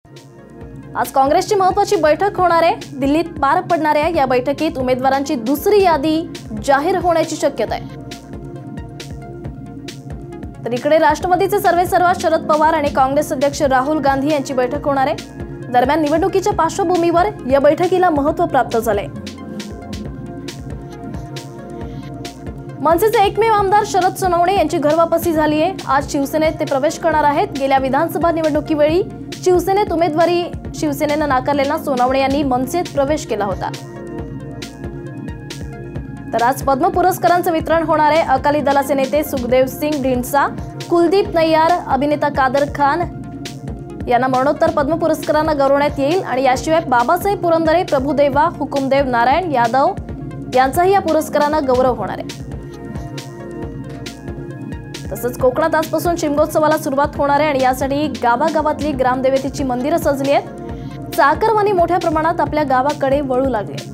आज काँग्रेसची महत्त्वाची बैठक होणार आहे। दिल्लीत पार पडणाऱ्या या बैठकीत उमेदवारांची दुसरी यादी जाहीर होण्याची शक्यता आहे। तर इकडे राष्ट्रवादीचे सर्वेसर्वा शरद पवार आणि काँग्रेस अध्यक्ष राहुल गांधी यांची बैठक होणार आहे। दरम्यान निवडणुकीच्या पार्श्वभूमीवर या बैठकीला महत्त्व प्राप्त झाले। मनसेचे एकमेव आमदार शरद सोनवणे यांची घरवापसी झाली आहे। आज शिवसेनेत ते प्रवेश करणार आहेत। गेल्या विधानसभा निवडणुकीवेळी शिवसेनेत उमेदवारी शिवसेनेने नाकारलेला सोनवणे यांनी मनसेत प्रवेश केला होता। तर आज पद्म पुरस्कारांचे वितरण होणार आहे। अकाली दलाचे नेते सुखदेव सिंग ढींडसा, कुलदीप नय्यार, अभिनेता कादर खान यांना मरणोत्तर पद्म पुरस्कारांना गौरवण्यात येईल आणि याशिवाय बाबासाहेब पुरंदरे, प्रभुदेवा, हुकुमदेव नारायण यादव यांचाही या पुरस्कारांना गौरव होणार आहे। तसंच कोकणात आजपासून शिमगोत्सवाला सुरुवात होणार आहे आणि यासाठी गावागावातली ग्रामदेवतेची मंदिरं सजली आहेत। चाकरमानी मोठ्या प्रमाणात आपल्या गावाकडे वळू लागले।